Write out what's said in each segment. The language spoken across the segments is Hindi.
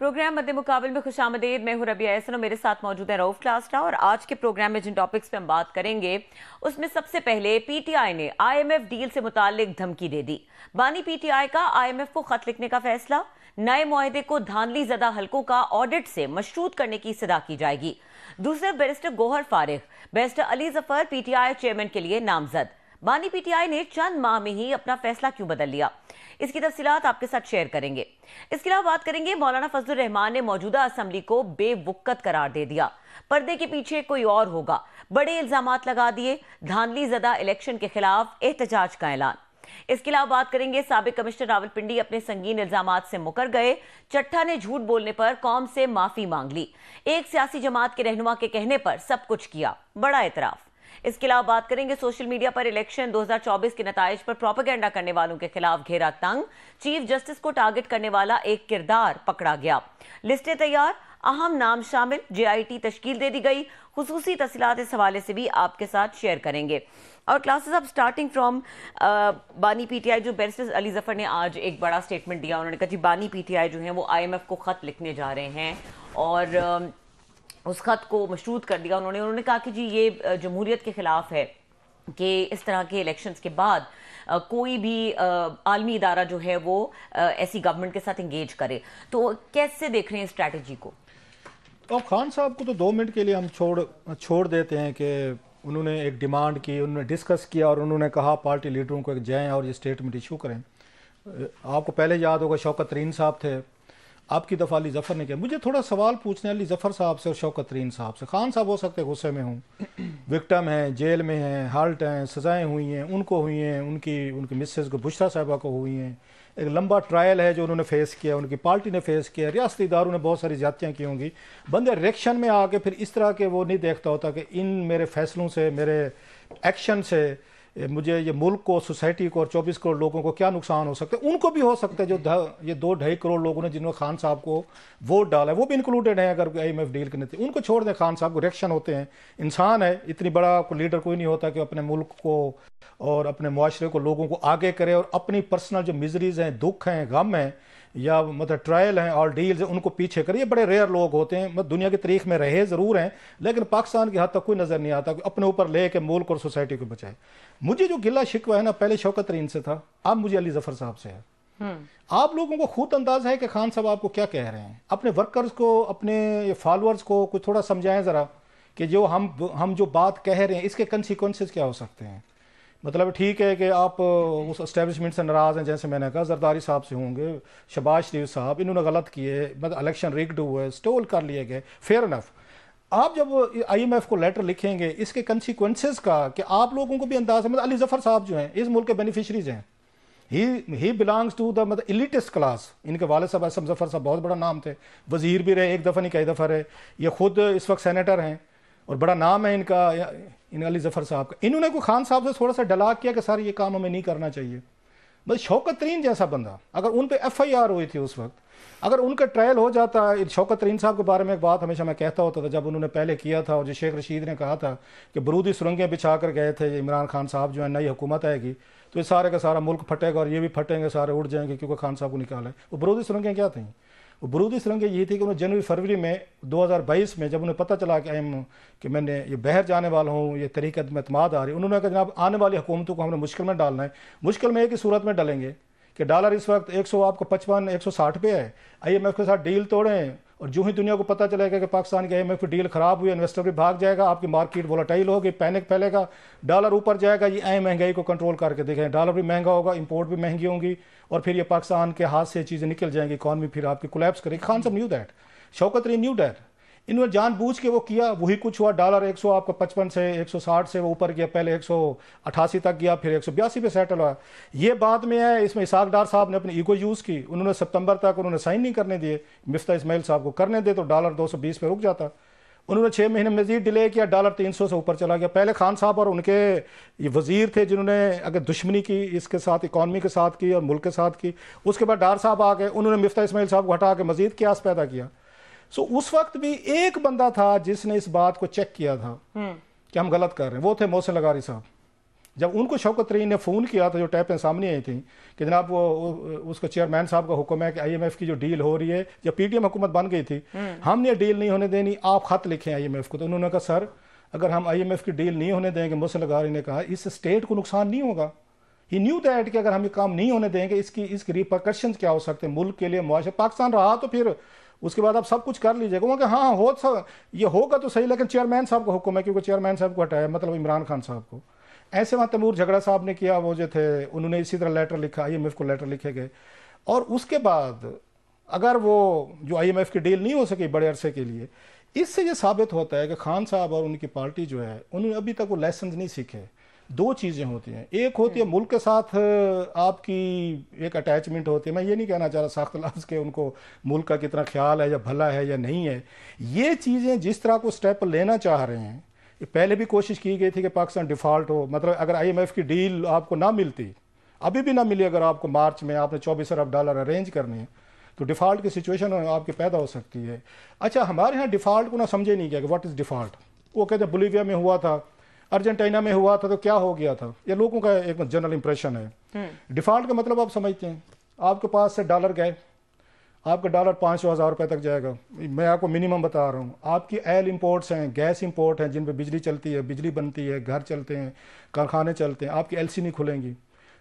प्रोग्राम मध्य मुकाबले में खुशामदीद। मैं हूं रबिया एहसन और मेरे साथ मौजूद है रऊफ क्लास्टा। और आज के प्रोग्राम में जिन टॉपिक्स पे हम बात करेंगे उसमें सबसे पहले पीटीआई ने आईएमएफ डील से मुताल्लिक धमकी दे दी। बानी पीटीआई का आईएमएफ को खत लिखने का फैसला। नए मुआहदे को धांधली ज़दा हलकों का ऑडिट से मशरूत करने की सदा की जाएगी। दूसरे बैरिस्टर गोहर फारिग, barrister Ali Zafar PTI chairman के लिए नामजद। बानी पीटीआई ने चंद माह में ही अपना फैसला क्यों बदल लिया, इसकी तफसीलात आपके साथ शेयर करेंगे। इसके अलावा बात करेंगे मौलाना फजलुर रहमान ने मौजूदा असेंबली को बेवुकत करार दे दिया। पर्दे के पीछे कोई और होगा, बड़े इल्जामात लगा दिए। धांधली ज़दा इलेक्शन के खिलाफ एहतजाज का ऐलान। इसके अलावा बात करेंगे साबिक कमिश्नर रावलपिंडी अपने संगीन इल्जामात से मुकर गए। चट्टा ने झूठ बोलने पर कौम से माफी मांग ली। एक सियासी जमात के रहनुमा के कहने पर सब कुछ किया, बड़ा एतराफ। इसके अलावा बात करेंगे सोशल मीडिया पर इलेक्शन 2024 के नताइज पर प्रोपेगेंडा करने वालों के खिलाफ घेरा तंग। चीफ जस्टिस को टारगेट करने वाला एक किरदार पकड़ा गया। लिस्टें तैयार, अहम नाम शामिल, जेआईटी तश्कील दे दी गई। खुसूसी तफसीलात इस हवाले से भी आपके साथ शेयर करेंगे। और क्लासेस अब स्टार्टिंग फ्रॉम बानी पीटीआई, जो बैरिस्टर अली जफर ने आज एक बड़ा स्टेटमेंट दिया। उन्होंने कहा जी बानी पीटीआई जो है वो आईएमएफ को खत लिखने जा रहे हैं और उस खत को मशरूत कर दिया। उन्होंने कहा कि जी ये जमहूरियत के खिलाफ है कि इस तरह के इलेक्शंस के बाद कोई भी आलमी इदारा जो है वो ऐसी गवर्नमेंट के साथ इंगेज करे। तो कैसे देख रहे हैं स्ट्रैटेजी को? तो खान साहब को तो 2 मिनट के लिए हम छोड़ देते हैं कि उन्होंने एक डिमांड की, उन्होंने डिस्कस किया और उन्होंने कहा पार्टी लीडरों को जाएं और ये स्टेटमेंट इशू करें। आपको पहले याद होगा शौकत तरीन साहब थे, आपकी दफ़ा अली जफ़र ने किया। मुझे थोड़ा सवाल पूछने अली जफ़र साहब से और शौकत तरीन साहब से। खान साहब हो सकते गुस्से में हूँ, विक्टम हैं, जेल में हैं, हाल्ट हैं, सज़ाएँ हुई हैं, उनको हुई हैं, उनकी मिसेस को बुशरा साहिबा को हुई हैं। एक लंबा ट्रायल है जो उन्होंने फेस किया, उनकी पार्टी ने फेस किया, रियासती इदारों ने बहुत सारी ज़्यादतियाँ की होंगी। बंदे रिएक्शन में आके फिर इस तरह के वो नहीं देखता होता कि इन मेरे फैसलों से, मेरे एक्शन से मुझे ये मुल्क को, सोसाइटी को और 24 करोड़ लोगों को क्या नुकसान हो सकता है। उनको भी हो सकता है, जो ये 2-2.5 करोड़ लोगों ने जिन्होंने खान साहब को वोट डाला है वो भी इंक्लूडेड है। अगर आईएमएफ डील करने थे उनको छोड़ दें, खान साहब को रिएक्शन होते हैं, इंसान है, इतनी बड़ा लीडर कोई नहीं होता कि अपने मुल्क को और अपने मुआशरे को, लोगों को आगे करे और अपनी पर्सनल जो मिजरीज हैं, दुख हैं, गम हैं या मतलब ट्रायल हैं और डील्स हैं उनको पीछे करिए। बड़े रेयर लोग होते हैं, मतलब दुनिया की तारीख में रहे ज़रूर हैं लेकिन पाकिस्तान की हद तक कोई नज़र नहीं आता कि अपने ऊपर ले के मुल्क और सोसाइटी को बचाए। मुझे जो गिला शिकवा है ना पहले शौकत तरीन से था, अब मुझे अली जफर साहब से है। आप लोगों को खुद अंदाजा है कि खान साहब आपको क्या कह रहे हैं। अपने वर्कर्स को, अपने फॉलोअर्स को कुछ थोड़ा समझाएं ज़रा कि जो हम जो बात कह रहे हैं इसके कंसिक्वेंसेस क्या हो सकते हैं। मतलब ठीक है कि आप उस एस्टेब्लिशमेंट से नाराज़ हैं, जैसे मैंने कहा जरदारी साहब से होंगे, शहबाज शरीफ साहब, इन्होंने गलत किए, मतलब इलेक्शन रिग्ड हुए, स्टोल कर लिए गए, फेयर इनफ। आप जब आईएमएफ को लेटर लिखेंगे इसके कंसिक्वेंसेस का कि आप लोगों को भी अंदाज़ा, मतलब अली जफर साहब जो हैं इस मुल्क के बेनिफिशरीज हैं। ही बिलोंग्स टू द मतलब इलिटिस्ट क्लास। इनके वाले साहब असम जफर साहब बहुत बड़ा नाम थे, वजीर भी रहे, एक दफ़ा नहीं कई दफ़ा रहे। ये खुद इस वक्त सेनेटर हैं और बड़ा नाम है इनका, इन अली जफर साहब का। इन्होंने को खान साहब से थोड़ा सा डला किया कि सर ये काम हमें नहीं करना चाहिए। मतलब शौकत तरीन जैसा बंदा, अगर उन पे FIR हुई थी उस वक्त, अगर उनका ट्रायल हो जाता। शौकत तरीन साहब के बारे में एक बात हमेशा मैं कहता होता था, जब उन्होंने पहले किया था और जो शेख रशीद ने कहा था कि बरूदी सुरंगें बिछा कर गए थे इमरान खान साहब जो है, नई हुकूमत आएगी तो ये सारे का सारा मुल्क फटेगा और ये भी फटेंगे, सारे उड़ जाएंगे क्योंकि खान साहब को निकाला है। वो बरूदी सुरंगें क्या थी? वो बरूदी सुरंगें यही थी कि उन्हें जनवरी-फरवरी में 2022 में जब उन्हें पता चला कि मैंने ये बहर जाने वाला हूँ, ये तरीक़त में एतमाद आ रही, उन्होंने कहा जनाब आने वाली हुकूमतों को हमने मुश्किल में डालना है। मुश्किल में एक ही सूरत में डालेंगे कि डॉलर इस वक्त 155-160 पे है, आईएमएफ के साथ डील तोड़ें और जो ही दुनिया को पता चलेगा कि पाकिस्तान की आईएमएफ की डील ख़राब हुई, इन्वेस्टर भी भाग जाएगा, आपकी मार्केट वोलेटाइल होगी, पैनिक फैलेगा, डॉलर ऊपर जाएगा। ये महंगाई को कंट्रोल करके देखें, डॉलर भी महंगा होगा, इंपोर्ट भी महंगी होंगी और फिर ये पाकिस्तान के हाथ से चीज़ें निकल जाएंगी, इकॉनमी फिर आपकी कोलैप्स करेगी। खान साहब न्यू दैट, शौकत तरीन न्यू दैट। इन्होंने जानबूझ के वो किया, वही कुछ हुआ। डॉलर 155 से 160 से वो ऊपर गया, पहले 188 तक गया, फिर 182 पे सेटल हुआ। ये बाद में है, इसमें इसाक डार साहब ने अपनी ईगो यूज़ की, उन्होंने सितंबर तक उन्होंने साइन नहीं करने दिए। मिफ्ता इस्माइल साहब को करने दे तो डॉलर 220 पे रुक जाता। उन्होंने 6 महीने मजीद डिले किया, डॉलर 300 से ऊपर चला गया। पहले खान साहब और उनके ये वजीर थे जिन्होंने अगर दुश्मनी की इसके साथ, इकॉनमी के साथ की और मुल्क के साथ की। उसके बाद डार साहब आ गए, उन्होंने मिफ्ता इस्माइल साहब को हटा के मजीद क्यास पैदा किया। सो उस वक्त भी एक बंदा था जिसने इस बात को चेक किया था कि हम गलत कर रहे हैं, वो थे मोहसिन लगारी साहब। जब उनको शौकत तरीन ने फ़ोन किया था, जो टैपें सामने आई थी कि जनाब वो उसको चेयरमैन साहब का हुक्म है कि IMF की जो डील हो रही है, जब PTM हुकूमत बन गई थी, हमने डील नहीं होने देनी, आप ख़त लिखें IMF को। तो उन्होंने कहा सर अगर हम IMF की डील नहीं होने देंगे, मुसल्लम लगारी ने कहा, इससे स्टेट को नुकसान नहीं होगा। ही न्यू दैट कि अगर हम ये काम नहीं होने देंगे इसकी रिपरकशन क्या हो सकते हैं मुल्क के लिए, मुआशरे। पाकिस्तान रहा तो फिर उसके बाद आप सब कुछ कर लीजिएगा। वो कि हाँ हो सब ये होगा तो सही, लेकिन चेयरमैन साहब का हुक्म है, क्योंकि चेयरमैन साहब को हटाया, मतलब इमरान खान साहब को। ऐसे वहाँ तैमूर झगड़ा साहब ने किया, वो जो थे उन्होंने इसी तरह लेटर लिखा, IMF को लेटर लिखे गए। और उसके बाद अगर वो जो IMF की डील नहीं हो सकी बड़े अरसे के लिए, इससे ये साबित होता है कि खान साहब और उनकी पार्टी जो है उन्होंने अभी तक वो लेसन नहीं सीखे। दो चीज़ें होती हैं, एक होती है मुल्क के साथ आपकी एक अटैचमेंट होती है। मैं ये नहीं कहना चाह रहा सख्त लफ्ज़ के उनको मुल्क का कितना ख्याल है या भला है या नहीं है। ये चीज़ें जिस तरह को स्टेप लेना चाह रहे हैं, पहले भी कोशिश की गई थी कि पाकिस्तान डिफ़ॉल्ट हो, मतलब अगर IMF की डील आपको ना मिलती, अभी भी ना मिली, अगर आपको मार्च में आपने $24 अरब अरेंज करने हैं, तो डिफ़ॉल्ट की सिचुएशन आपकी पैदा हो सकती है। अच्छा, हमारे यहाँ डिफ़ॉल्ट को ना समझे नहीं गया कि व्हाट इज़ डिफ़ॉल्ट। वो कहते हैं बोलीविया में हुआ था, अर्जेंटीना में हुआ था, तो क्या हो गया था, ये लोगों का एक जनरल इंप्रेशन है। डिफ़ॉल्ट का मतलब आप समझते हैं, आपके पास से डॉलर गए, आपका डॉलर 500,000 रुपये तक जाएगा। मैं आपको मिनिमम बता रहा हूँ। आपकी ऑयल इंपोर्ट्स हैं, गैस इंपोर्ट हैं, जिन पे बिजली चलती है, बिजली बनती है, घर चलते हैं, कारखाने चलते हैं, आपकी LC नहीं खुलेंगी।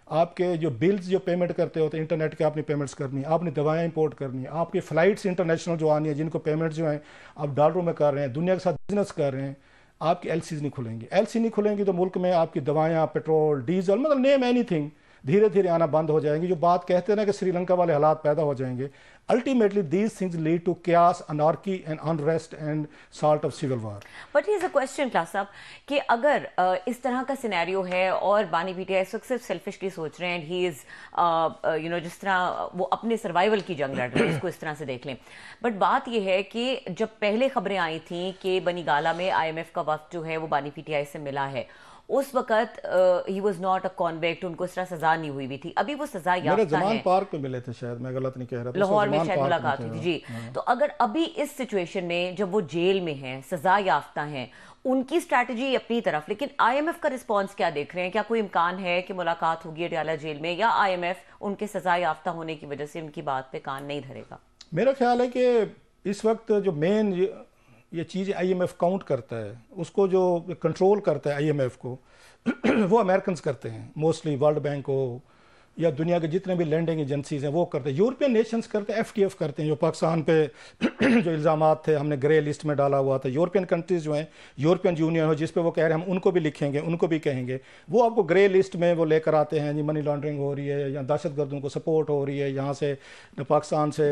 आपके जो बिल्स जो पेमेंट करते होते हैं इंटरनेट के, आपने पेमेंट्स करनी है, आपने दवाएं इंपोर्ट करनी है, आपकी फ़्लाइट्स इंटरनेशनल जो आनी है, जिनको पेमेंट जो हैं आप डॉलरों में कर रहे हैं, दुनिया के साथ बिजनेस कर रहे हैं, आपकी LCs नहीं खुलेंगी। LC नहीं खुलेंगी तो मुल्क में आपकी दवाएं, पेट्रोल, डीजल, मतलब नेम एनीथिंग धीरे धीरे आना बंद हो जाएंगी। जो बात कहते हैं ना कि श्रीलंका वाले हालात पैदा हो जाएंगे, ultimately these things lead to chaos, anarchy and unrest and sort of civil war. But here's a question क्लास साहब कि अगर इस तरह का सिनेरियो है और बानी पीटीआई इस वक्त सिर्फ सेल्फिशली सोच रहे हैं, ही इज जिस तरह वो अपने सर्वाइवल की जंग लड़ रहे हैं, इसको इस तरह से देख लें। बट बात यह है कि जब पहले खबरें आई थी कि बनी गाला में IMF का वक्त जो है वो बानी पीटीआई से मिला है, उस वक्त he was not a convict, उनको इस तरह सजा नहीं हुई भी थी। अभी वो सजा याफ्ता है, पार्क पे मिले थे शायद, मैं गलत नहीं कह रहा था, लाहौर में शायद मुलाकात हुई थी जी। तो अगर अभी इस सिचुएशन में जब वो जेल में हैं, सजा याफ्ता हैं, उनकी स्ट्रैटेजी अपनी तरफ, लेकिन IMF का रिस्पॉन्स क्या देख रहे हैं? क्या कोई इम्कान है कि मुलाकात होगी अडयाला जेल में, या IMF उनके सजा याफ्ता होने की वजह से उनकी बात पे कान नहीं धरेगा? मेरा ख्याल है कि इस वक्त जो मेन ये चीज़ IMF काउंट करता है, उसको जो कंट्रोल करता है IMF को वो अमेरिकन करते हैं मोस्टली। वर्ल्ड बैंक हो या दुनिया के जितने भी लैंडिंग एजेंसीज हैं वो करते हैं। यूरोपियन नेशंस करते हैं, FTF करते हैं। जो पाकिस्तान पे जो इल्ज़ामात थे हमने ग्रे लिस्ट में डाला हुआ था, यूरोपियन कंट्रीज़ जो हैं, यूरोपियन यूनियन हो जिस पे वो कह रहे हैं हम उनको भी लिखेंगे, उनको भी कहेंगे, वो आपको ग्रे लिस्ट में वो लेकर आते हैं जी, मनी लॉन्ड्रिंग हो रही है या दहशतगर्दों को सपोर्ट हो रही है, यहाँ से पाकिस्तान से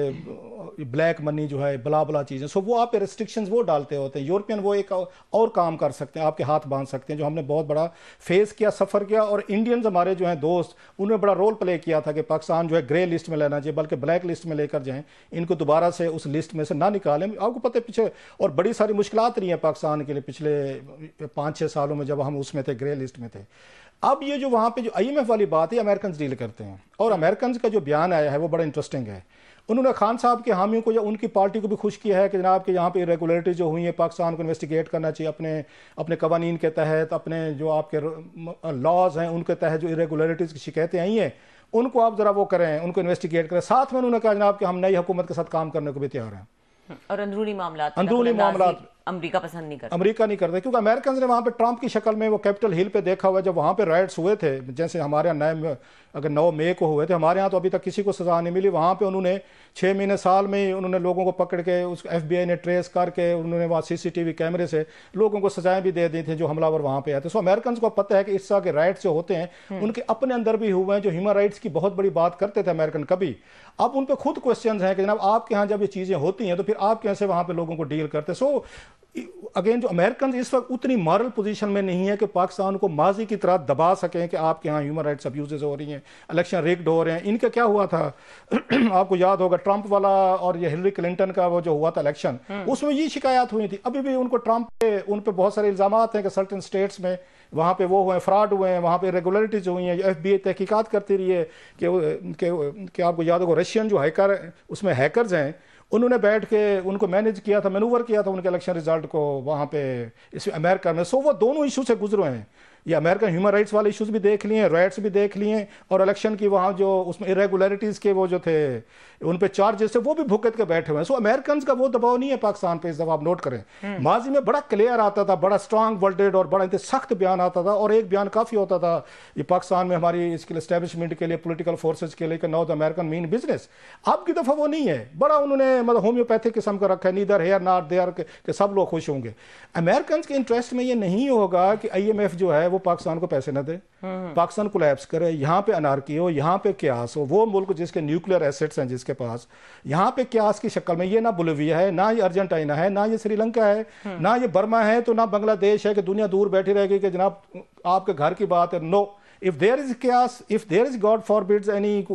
ब्लैक मनी जो है, बला बला चीज़ें, सो वो आप पे रिस्ट्रिक्शंस वो डालते होते हैं। यूरोपियन वो एक और काम कर सकते हैं, आपके हाथ बांध सकते हैं, जो हमने बहुत बड़ा फेस किया, सफ़र किया। और इंडियंस हमारे जो हैं दोस्त, उन्होंने बड़ा रोल प्ले किया था कि पाकिस्तान जो है ग्रे लिस्ट में लेना चाहिए, बल्कि ब्लैक लिस्ट में लेकर जाएं, इनको दोबारा से उस लिस्ट में से ना निकालें। आपको पता है पीछे और बड़ी सारी मुश्किलात रही हैं पाकिस्तान के लिए पिछले 5-6 सालों में, जब हम उसमें थे, ग्रे लिस्ट में थे। अब ये जो वहाँ पे जो IMF वाली बात है, अमेरिकन डील करते हैं। और अमेरिकन का जो बयान आया है वो बड़ा इंटरेस्टिंग है। उन्होंने खान साहब के हामियों को या उनकी पार्टी को भी खुश किया है कि जनाब के यहाँ पे इरेगुलरिटी जो हुई है, पाकिस्तान को इन्वेस्टिगेट करना चाहिए अपने कवानीन के तहत, अपने जो आपके लॉज हैं उनके तहत जो इरेगुलरिटीज़ की शिकायतें आई हैं उनको आप ज़रा वो करें, उनको इन्वेस्टिगेट करें। साथ में उन्होंने कहा जनाब कि हम नई हुकूमत के साथ काम करने को भी तैयार हैं। और अंदरूनी मामला अमेरिका पसंद नहीं करता, अमेरिका नहीं करता, क्योंकि अमेरिकन ने वहाँ पे ट्रंप की शक्ल में वो कैपिटल हिल पे देखा हुआ है। जब वहाँ पे राइट्स हुए थे, जैसे हमारे यहाँ अगर 9 मई को हुए थे, हमारे यहाँ तो अभी तक किसी को सजा नहीं मिली। वहाँ पे उन्होंने 6 महीने साल में उन्होंने लोगों को पकड़ के, उस FBI ने ट्रेस करके, उन्होंने वहाँ CCTV कैमरे से लोगों को सजाएं भी दे दी थी जो हमलावर वहाँ पे आए थे। सो अमेरिकन को पता है कि इस तरह के राइट्स जो होते हैं उनके अपने अंदर भी हुए हैं। जो ह्यूमन राइट्स की बहुत बड़ी बात करते थे अमेरिकन कभी, अब उन पर खुद क्वेश्चन हैं कि जनाब आपके यहाँ जब ये चीज़ें होती हैं तो फिर आप कैसे वहाँ पे लोगों को डील करते। सो अगेन जो अमेरिकन इस वक्त उतनी मॉरल पोजीशन में नहीं है कि पाकिस्तान को माजी की तरह दबा सकें कि आपके यहाँ ह्यूमन राइट्स अब्यूजेस हो रही हैं, इलेक्शन रिग्ड हो रहे हैं। इनका क्या हुआ था आपको याद होगा, ट्रंप वाला और ये हिलरी क्लिंटन का वो जो हुआ था इलेक्शन, उसमें ये शिकायत हुई थी। अभी भी उनको ट्रंप पे उन पर बहुत सारे इल्जाम हैं कि सर्टेन स्टेट्स में वहाँ पे वो हुए, फ्रॉड हुए हैं, वहाँ पे रेगुलरिटीज हुई हैं। FBI तहकीकात करती रही है कि आपको याद होगा रशियन जो हैकर, उसमें हैकर्स हैं, उन्होंने बैठ के उनको मैनेज किया था, मैनूवर किया था उनके इलेक्शन रिजल्ट को वहाँ पे इस अमेरिका में। सो वो दोनों इशू से गुजरे हैं। ये अमेरिकन ह्यूमन राइट्स वाले इश्यूज भी देख लिए, राइट्स भी देख लिए, और इलेक्शन की वहाँ जो उसमें इरेगुलरिटीज़ के वो जो थे उन पे चार्जेस थे वो भी भुगत के बैठे हुए हैं। सो अमेरिकन का वो दबाव नहीं है पाकिस्तान पे, इस दफा आप नोट करें। माजी में बड़ा क्लियर आता था, बड़ा स्ट्रांग वर्डेड और बड़ा सख्त बयान आता था, और एक बयान काफ़ी होता था ये पाकिस्तान में हमारी इसके एस्टेब्लिशमेंट के लिए, पोलिटिकल फोर्सेज के लिए, नॉर्थ अमेरिकन मीन बिजनेस। अब की दफ़ा वो नहीं है, बड़ा उन्होंने मतलब होम्योपैथिक किस्म का रखा है, नीदर हेयर नॉट देयर के सब लोग खुश होंगे। अमेरिकन के इंटरेस्ट में ये नहीं होगा कि IMF जो है वो पाकिस्तान को पैसे न दे, पाकिस्तान कोलैप्स करे, यहाँ पे अनारकी हो, यहाँ पे क्यास हो। वो मुल्क जिसके न्यूक्लियर एसेट्स हैं जिसके पास, यहाँ पे क्यास की शक्ल में, ये ना बोलिविया है, ना ये अर्जेंटीना है, ना ये श्रीलंका है, ना ये बर्मा है, तो ना बांग्लादेश है कि दुनिया दूर बैठी रहेगी कि जनाब आपके घर की बात है। No, if there is chaos, if there is God forbids any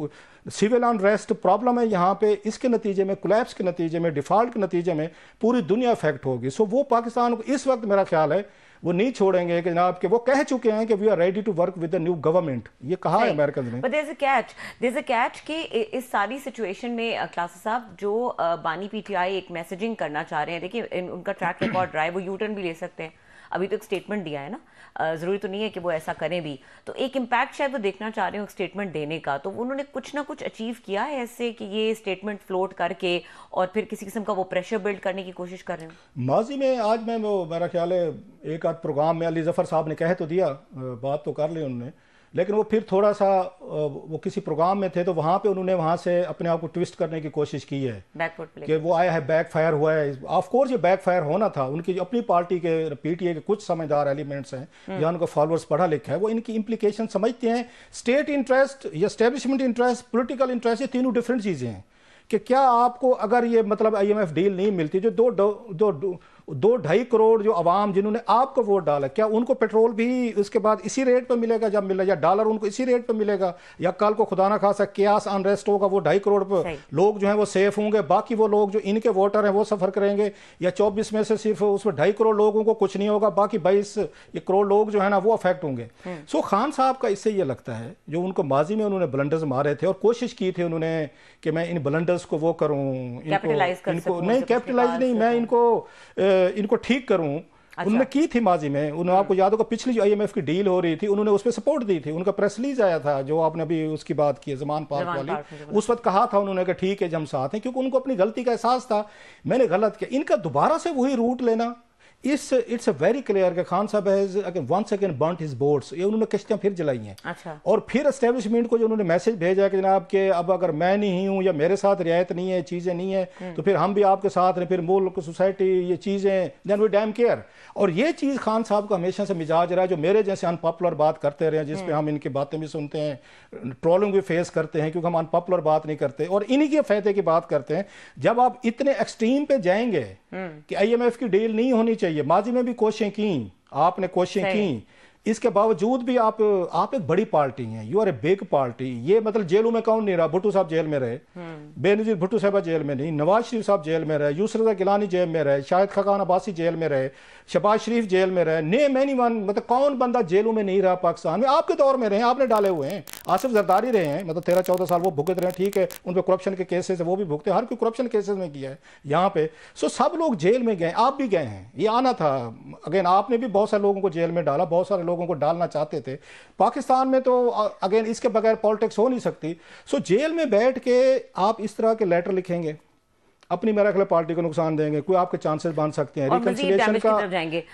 civil unrest problem है यहाँ पे, इसके नतीजे में, कोलैप्स के नतीजे में, डिफॉल्ट के नतीजे में पूरी दुनिया इफेक्ट होगी। सो वो पाकिस्तान को इस वक्त मेरा ख्याल है वो नहीं छोड़ेंगे कि जनाब के वो कह चुके हैं कि we are ready to work with the new government, ये कहा है अमेरिकन ने। But there is a catch कि इस सारी सिचुएशन में क्लासेस साहब जो बानी PTI एक मैसेजिंग करना चाह रहे हैं, देखिए उनका ट्रैक रिकॉर्ड रहा है, वो U-turn भी ले सकते हैं, अभी तो एक स्टेटमेंट दिया है ना, जरूरी तो नहीं है कि वो ऐसा करें भी, तो एक इम्पैक्ट शायद वो देखना चाह रहे हो स्टेटमेंट देने का, तो उन्होंने कुछ ना कुछ अचीव किया है ऐसे कि ये स्टेटमेंट फ्लोट करके और फिर किसी किस्म का वो प्रेशर बिल्ड करने की कोशिश कर रहे हैं। माजी में आज मैं वो मेरा ख्याल है एक आध प्रोग्राम में अली जफर साहब ने कह तो दिया, बात तो कर ली उन्होंने, लेकिन वो फिर थोड़ा सा वो किसी प्रोग्राम में थे तो वहाँ पे उन्होंने वहाँ से अपने आप को ट्विस्ट करने की कोशिश की है कि वो आया है बैक फायर हुआ है। ऑफ कोर्स ये बैक फायर होना था, उनकी जो अपनी पार्टी के PTA के कुछ समझदार एलिमेंट्स हैं या उनको फॉलोअर्स पढ़ा लिखा है, वो इनकी इम्प्लीकेशन समझते हैं। स्टेट इंटरेस्ट या एस्टेब्लिशमेंट इंटरेस्ट, पोलिटिकल इंटरेस्ट, ये तीनों डिफरेंट चीज़ें हैं कि क्या आपको अगर ये मतलब IMF डील नहीं मिलती, जो 2-2.5 करोड़ जो अवाम जिन्होंने आपको वोट डाला, क्या उनको पेट्रोल भी उसके बाद इसी रेट पे मिलेगा जब मिला, या डॉलर उनको इसी रेट पे मिलेगा, या कल को खुदा ना खासा क्यास अनरेस्ट होगा, वो 2.5 करोड़ पे लोग जो हैं वो सेफ होंगे, बाकी वो लोग जो इनके वोटर हैं वो सफ़र करेंगे, या 24 में से सिर्फ उसमें 2.5 करोड़ लोगों को कुछ नहीं होगा, बाकी 22 करोड़ लोग जो है ना वो अफेक्ट होंगे। सो खान साहब का इससे ये लगता है जो उनको माजी में उन्होंने ब्लंडर्स मारे थे और कोशिश की थी उन्होंने कि मैं इन ब्लंडर्स को वो करूं, इनको नहीं कैपिटलाइज नहीं, मैं इनको ठीक करूं। अच्छा। उन्होंने की थी माजी में, उन्होंने आपको याद होगा पिछली जो IMF की डील हो रही थी उन्होंने उस पर सपोर्ट दी थी, उनका प्रेस रिलीज आया था जो आपने अभी उसकी बात की ज़मान पार्क वाली, उस वक्त कहा था उन्होंने कि ठीक है जब हम साथ हैं, क्योंकि उनको अपनी गलती का एहसास था, मैंने गलत किया। इनका दोबारा से वही रूट लेना, इट्स अ वेरी क्लियर कि खान साहब has once again burnt his boats, ये उन्होंने किश्तियां फिर जलाई हैं। अच्छा। और फिर एस्टेब्लिशमेंट को जो उन्होंने मैसेज भेजा है कि जनाब के अब अगर मैं नहीं हूं या मेरे साथ रियायत नहीं है, चीज़ें नहीं है, तो फिर हम भी आपके साथ हैं, फिर मुल्क सोसाइटी ये चीज़ें, देन वी डैम केयर। और ये चीज़ खान साहब का हमेशा से मिजाज रहा है, जो मेरे जैसे अनपॉपुलर बात करते रहे, जिस पे हम इनकी बातें भी सुनते हैं, ट्रोलिंग भी फेस करते हैं क्योंकि हम अनपॉपुलर बात नहीं करते और इन्हीं के फायदे की बात करते हैं। जब आप इतने एक्सट्रीम पे जाएंगे कि IMF की डील नहीं होनी चाहिए, माजी में भी कोशिशें की, आपने कोशिशें की, इसके बावजूद भी आप एक बड़ी पार्टी हैं, you are a big party. ये मतलब जेलों में कौन नहीं रहा, भुट्टो साहब जेल में रहे, बेनजीर भुट्टो साहब जेल में नहीं, नवाज शरीफ साहब जेल में रहे, यूसुफ रज़ा गिलानी जेल में रहे, शाहिद खाकान अब्बासी जेल में रहे, शहबाज शरीफ जेल में रहे, नेम एनीवन, मतलब कौन बंदा जेलों में नहीं रहा पाकिस्तान में। आपके दौर में रहे, आपने डाले हुए हैं, आसिफ जरदारी रहे हैं, मतलब 13-14 साल वो भुगत रहे, ठीक है, उन पर करप्शन के केसेस है वो भी भुगते, हर कोई करप्शन केसेस में किया है यहाँ पे। सो सब लोग जेल में गए, आप भी गए हैं, ये आना था। अगेन आपने भी बहुत सारे लोगों को जेल में डाला, बहुत सारे लोगों को डालना चाहते थे। पाकिस्तान में तो अगेन इसके बगैर पॉलिटिक्स हो नहीं सकती। सो जेल में बैठ के आप इस तरह के लेटर लिखेंगे, अपनी मेरा ख्याल पार्टी को नुकसान देंगे, कोई आपके चांसेस बन सकते हैं रिकंसिलिएशन का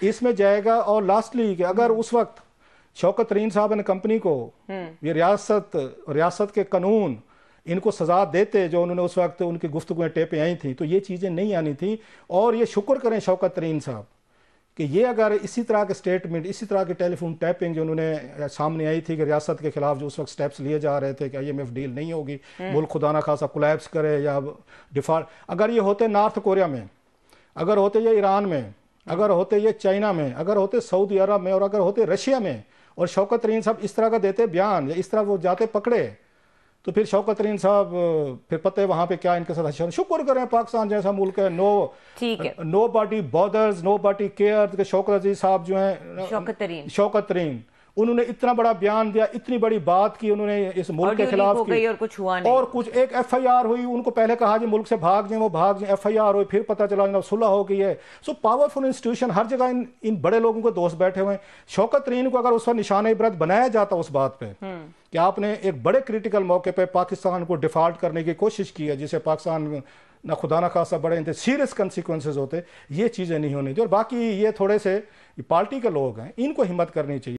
इसमें जाएगा। और लास्टली कि अगर उस वक्त शौकत तरीन साहब ने कंपनी को ये रियासत के कानून इनको सजा देते जो उन्होंने उस वक्त उनकी गुफ्तगुएं टेपें आई थी, तो ये चीज़ें नहीं आनी थी। और ये शुक्र करें शौकत तरीन साहब कि ये अगर इसी तरह के स्टेटमेंट, इसी तरह की टेलीफोन टैपिंग जो उन्होंने सामने आई थी कि रियासत के खिलाफ जो उस वक्त स्टेप्स लिए जा रहे थे कि IMF डील नहीं होगी, मुल्क खुदा ना खासा कोलैप्स करे या डिफॉल्ट, अगर ये होते नॉर्थ कोरिया में, अगर होते ये ईरान में, अगर होते ये चाइना में, अगर होते सऊदी अरब में, और अगर होते रशिया में, और शौकत तरीन साहब इस तरह का देते बयान या इस तरह वो जाते पकड़े, तो फिर शौकत तरीन साहब फिर पता है वहां पे क्या इनके साथ। शुक्र करें पाकिस्तान जैसा मुल्क है, nobody bothers, nobody care. Shaukat Aziz साहब जो हैं, शौकत तरीन उन्होंने इतना बड़ा बयान दिया, इतनी बड़ी बात की उन्होंने इस मुल्क के खिलाफ की, और कुछ हुआ नहीं। और कुछ एक FIR हुई, उनको पहले कहा जी मुल्क से भाग जाए, वो भाग जाए, FIR हुई, फिर पता चला जनाब सुलह हो गई है। सो पावरफुल इंस्टीट्यूशन हर जगह इन बड़े लोगों के दोस्त बैठे हुए हैं। शौकत तरीन को अगर उस पर निशान इबरत बनाया जाता उस बात पे कि आपने एक बड़े क्रिटिकल मौके पे पाकिस्तान को डिफॉल्ट करने की कोशिश की है, जिसे पाकिस्तान ना खुदा ना खासा बड़े सीरियस कंसिक्वेंसेस होते, ये चीज़ें नहीं होनी चाहिए। और बाकी ये थोड़े से पार्टी के लोग हैं, इनको हिम्मत करनी चाहिए।